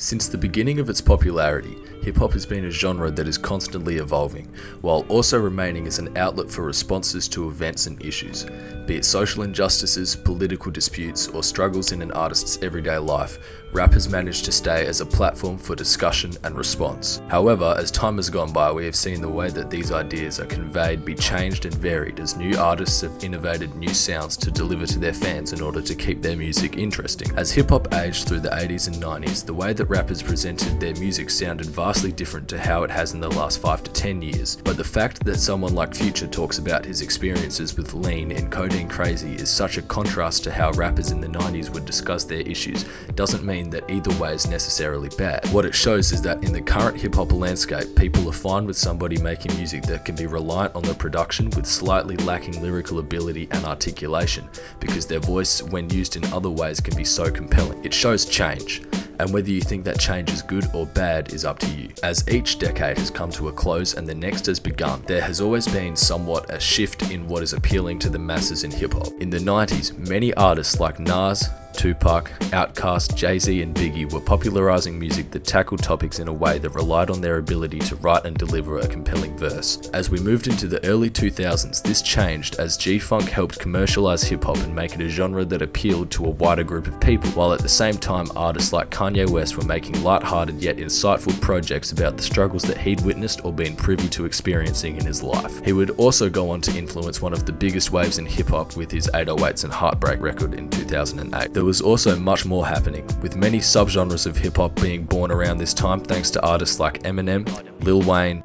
Since the beginning of its popularity, hip-hop has been a genre that is constantly evolving, while also remaining as an outlet for responses to events and issues, be it social injustices, political disputes, or struggles in an artist's everyday life. Rap has managed to stay as a platform for discussion and response. However, as time has gone by, we have seen the way that these ideas are conveyed be changed and varied as new artists have innovated new sounds to deliver to their fans in order to keep their music interesting. As hip-hop aged through the 80s and 90s, the way that rappers presented their music sounded vastly different to how it has in the last 5 to 10 years. But the fact that someone like Future talks about his experiences with lean and Codeine Crazy is such a contrast to how rappers in the 90s would discuss their issues doesn't mean that either way is necessarily bad. What it shows is that in the current hip-hop landscape, people are fine with somebody making music that can be reliant on the production with slightly lacking lyrical ability and articulation, because their voice, when used in other ways, can be so compelling. It shows change, and whether you think that change is good or bad is up to you. As each decade has come to a close and the next has begun, there has always been somewhat a shift in what is appealing to the masses in hip-hop. In the 90s, many artists like Nas, Tupac, Outkast, Jay-Z and Biggie were popularizing music that tackled topics in a way that relied on their ability to write and deliver a compelling verse. As we moved into the early 2000s, this changed as G-Funk helped commercialize hip-hop and make it a genre that appealed to a wider group of people, while at the same time artists like Kanye West were making light-hearted yet insightful projects about the struggles that he'd witnessed or been privy to experiencing in his life. He would also go on to influence one of the biggest waves in hip-hop with his 808s and Heartbreak record in 2008. There was also much more happening, with many subgenres of hip-hop being born around this time thanks to artists like Eminem, Lil Wayne,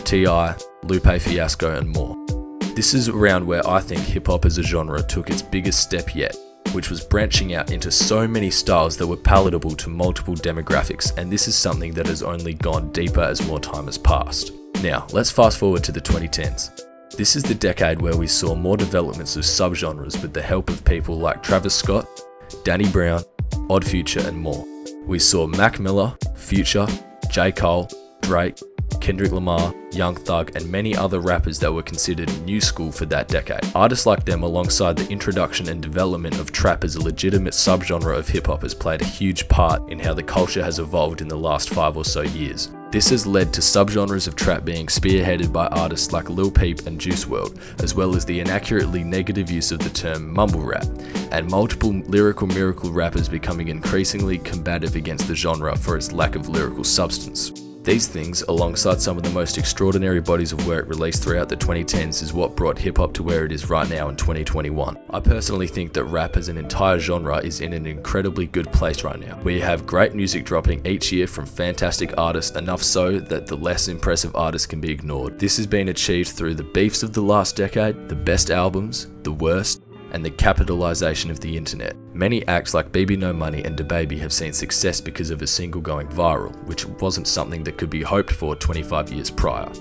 T.I., Lupe Fiasco and more. This is around where I think hip-hop as a genre took its biggest step yet, which was branching out into so many styles that were palatable to multiple demographics, and this is something that has only gone deeper as more time has passed. Now, let's fast forward to the 2010s. This is the decade where we saw more developments of subgenres with the help of people like Travis Scott, Danny Brown, Odd Future and more. We saw Mac Miller, Future, J. Cole, Drake, Kendrick Lamar, Young Thug and many other rappers that were considered new school for that decade. Artists like them, alongside the introduction and development of trap as a legitimate subgenre of hip-hop, has played a huge part in how the culture has evolved in the last 5 or so years. This has led to subgenres of trap being spearheaded by artists like Lil Peep and Juice WRLD, as well as the inaccurately negative use of the term mumble rap, and multiple lyrical miracle rappers becoming increasingly combative against the genre for its lack of lyrical substance. These things, alongside some of the most extraordinary bodies of work released throughout the 2010s, is what brought hip-hop to where it is right now in 2021. I personally think that rap as an entire genre is in an incredibly good place right now. We have great music dropping each year from fantastic artists, enough so that the less impressive artists can be ignored. This has been achieved through the beefs of the last decade, the best albums, the worst, and the capitalization of the internet. Many acts like BB No Money and DaBaby have seen success because of a single going viral, which wasn't something that could be hoped for 25 years prior.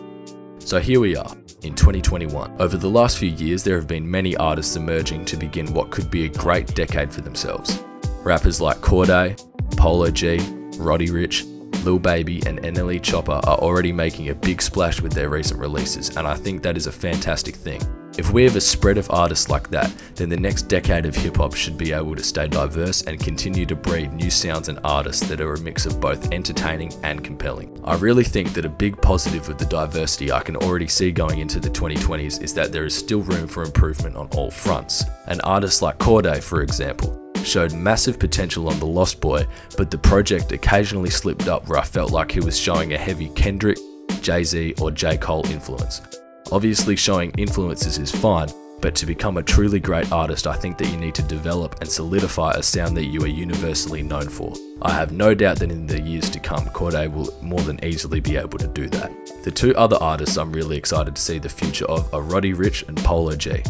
So here we are, in 2021. Over the last few years, there have been many artists emerging to begin what could be a great decade for themselves. Rappers like Cordae, Polo G, Roddy Ricch, Lil Baby and NLE Choppa are already making a big splash with their recent releases, and I think that is a fantastic thing. If we have a spread of artists like that, then the next decade of hip-hop should be able to stay diverse and continue to breed new sounds and artists that are a mix of both entertaining and compelling. I really think that a big positive with the diversity I can already see going into the 2020s is that there is still room for improvement on all fronts. An artist like Cordae, for example, showed massive potential on The Lost Boy, but the project occasionally slipped up where I felt like he was showing a heavy Kendrick, Jay-Z or J. Cole influence. Obviously showing influences is fine, but to become a truly great artist, I think that you need to develop and solidify a sound that you are universally known for. I have no doubt that in the years to come, Cordae will more than easily be able to do that. The two other artists I'm really excited to see the future of are Roddy Ricch and Polo G.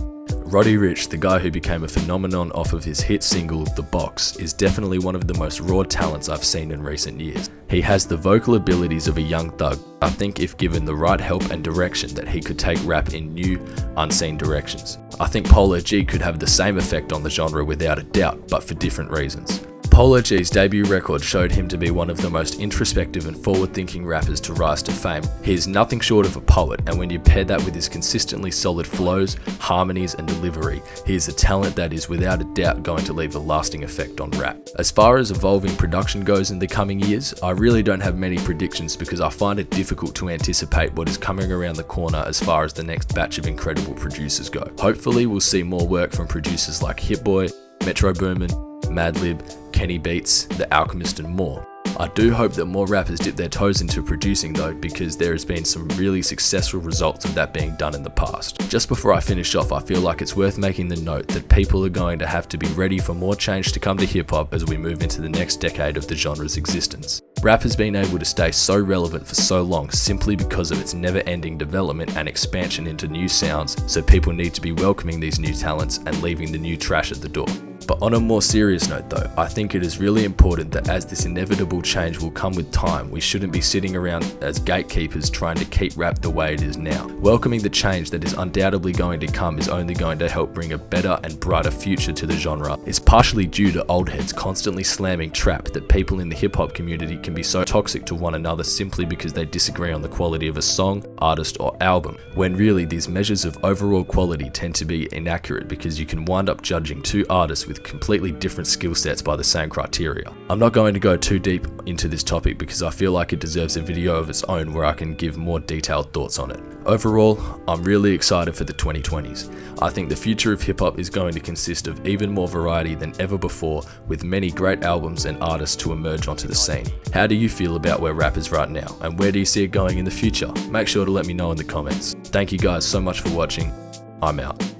Roddy Ricch, the guy who became a phenomenon off of his hit single The Box, is definitely one of the most raw talents I've seen in recent years. He has the vocal abilities of a Young Thug. I think if given the right help and direction that he could take rap in new, unseen directions. I think Polo G could have the same effect on the genre without a doubt, but for different reasons. Polo G's debut record showed him to be one of the most introspective and forward-thinking rappers to rise to fame. He is nothing short of a poet, and when you pair that with his consistently solid flows, harmonies and delivery, he is a talent that is without a doubt going to leave a lasting effect on rap. As far as evolving production goes in the coming years, I really don't have many predictions because I find it difficult to anticipate what is coming around the corner as far as the next batch of incredible producers go. Hopefully we'll see more work from producers like Hit Boy, Metro Boomin, Madlib, Kenny Beats, The Alchemist and more. I do hope that more rappers dip their toes into producing though, because there has been some really successful results of that being done in the past. Just before I finish off, I feel like it's worth making the note that people are going to have to be ready for more change to come to hip hop as we move into the next decade of the genre's existence. Rap has been able to stay so relevant for so long simply because of its never-ending development and expansion into new sounds, so people need to be welcoming these new talents and leaving the new trash at the door. But on a more serious note though, I think it is really important that as this inevitable change will come with time, we shouldn't be sitting around as gatekeepers trying to keep rap the way it is now. Welcoming the change that is undoubtedly going to come is only going to help bring a better and brighter future to the genre. It's partially due to old heads constantly slamming trap that people in the hip hop community can be so toxic to one another simply because they disagree on the quality of a song, artist or album, when really these measures of overall quality tend to be inaccurate because you can wind up judging two artists with completely different skill sets by the same criteria. I'm not going to go too deep into this topic because I feel like it deserves a video of its own where I can give more detailed thoughts on it. Overall, I'm really excited for the 2020s. I think the future of hip hop is going to consist of even more variety than ever before, with many great albums and artists to emerge onto the scene. How do you feel about where rap is right now, and where do you see it going in the future? Make sure to let me know in the comments. Thank you guys so much for watching. I'm out.